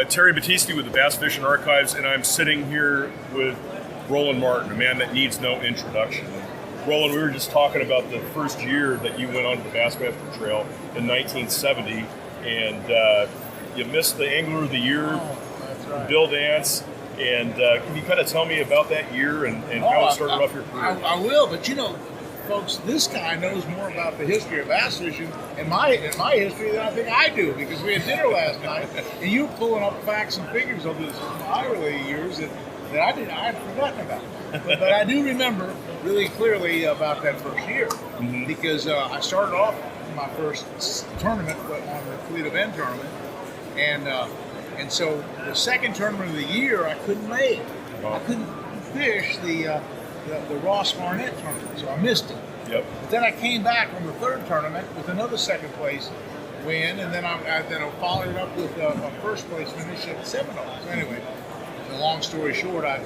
Terry Battisti with the Bass Fishing Archives, and I'm sitting here with Roland Martin, a man that needs no introduction. Roland, we were just talking about the first year that you went on the Bassmaster Trail in 1970, and you missed the Angler of the Year, Bill Dance. And can you kind of tell me about that year and how it started off your career? I will, but you know, folks, this guy knows more about the history of bass fishing in my history than I think I do, because we had dinner last night and you were pulling up facts and figures of this my early years that I had forgotten about. But I do remember really clearly about that first year, because I started off my first tournament on the Toledo Bend tournament, and so the second tournament of the year I couldn't make. I couldn't fish the Ross Barnett tournament, so I missed it. Yep. But then I came back on the third tournament with another second place win, and then I followed it up with a first place finish at Seminole. So anyway, the long story short, I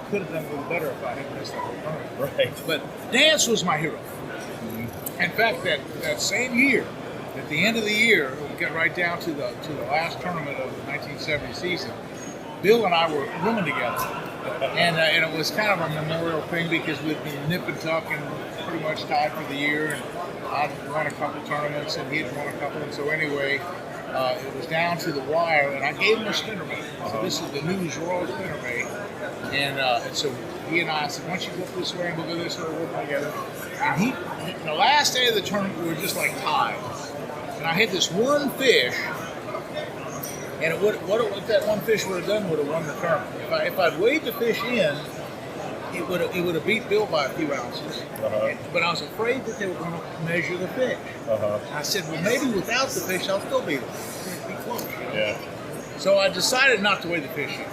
could have done a little better if I hadn't missed that whole tournament. Right. But Dance was my hero. In fact, that same year, at the end of the year, we got right down to the last tournament of the 1970 season, Bill and I were rooming together. And it was kind of a memorial thing because we'd been nip and tuck and pretty much tied for the year. And I'd won a couple tournaments and he'd won a couple. And so anyway, it was down to the wire, and I gave him a spinnerbait. So this is the News Royal spinnerbait. And so he and I said, why don't you go this way and we'll go this way, we'll work together. And the last day of the tournament, we were just like tied. And I had this one fish, and what that one fish would have done would have won the tournament. If I'd weighed the fish in, it would have beat Bill by a few ounces. But I was afraid that they were going to measure the fish. I said, well, maybe without the fish, I'll still beat them. It'd be close. You know? Yeah. So I decided not to weigh the fish in.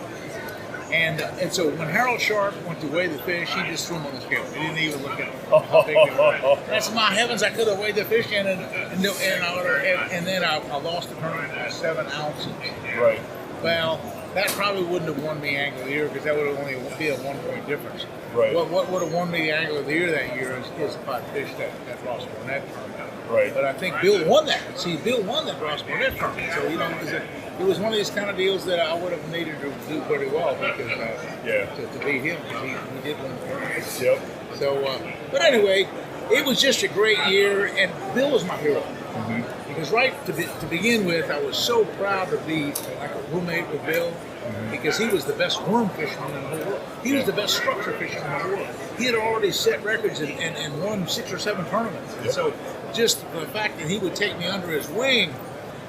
And so when Harold Sharp went to weigh the fish, he just threw them on the scale. He didn't even look at how big they were. That's my heavens! I could have weighed the fish in, and then I lost the tournament by 7 ounces. Right. Well, that probably wouldn't have won me Angler of the Year, because that would have only be a 1 point difference. Right. What would have won me the Angler of the Year that year is if I fished that Ross Barnett tournament. Right. But I think Bill won that. See, Bill won that Ross Barnett tournament, so you know it was one of these kind of deals that I would have needed to do pretty well because to beat him, because he did win the tournament. Yep. So, but anyway, it was just a great year, and Bill was my hero. Because to begin with, I was so proud to be like a roommate with Bill, because he was the best worm fisherman in the whole world. He was the best structure fisherman in the world. He had already set records and won 6 or 7 tournaments. And so just the fact that he would take me under his wing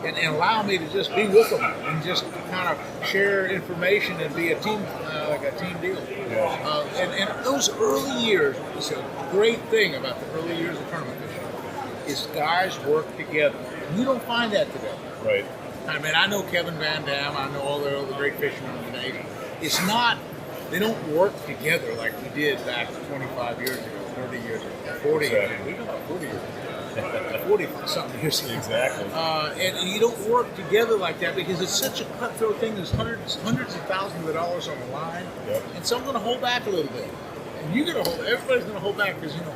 and allow me to just be with him and just kind of share information and be a team, like a team deal. Yeah. And those early years, it's a great thing about the early years of tournament fishing, is guys work together. And you don't find that today. Right. I mean, I know Kevin Van Dam, I know all the other great fishermen today. It's not, they don't work together like we did back 25 years ago, 30 years ago, 40 years ago. We got about 40 years ago. 40-something years ago. Exactly. And you don't work together like that because it's such a cutthroat thing. There's hundreds of thousands of dollars on the line, and some are going to hold back a little bit. And everybody's going to hold back because, you know,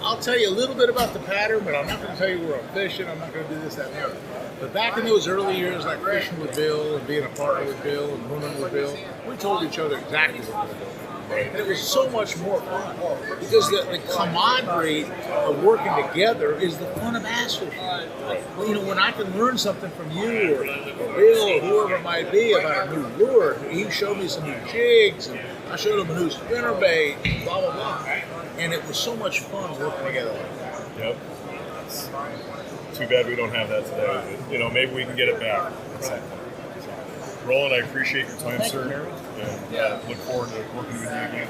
I'll tell you a little bit about the pattern, but I'm not going to tell you where I'm fishing. I'm not going to do this, that, and the other. But back in those early years, like fishing with Bill and being a partner with Bill and rooming with Bill, we told each other exactly what we were doing. And it was so much more fun because the camaraderie of working together is the fun of bass fishing. Well, you know, when I can learn something from you or Bill or whoever it might be about a new lure, he showed me some new jigs, and I showed him a new spinnerbait, and blah, blah, blah. And it was so much fun working together like that. Yep. It's too bad we don't have that today. But, you know, maybe we can get it back. Roland, I appreciate your time, sir. And look forward to working with you again.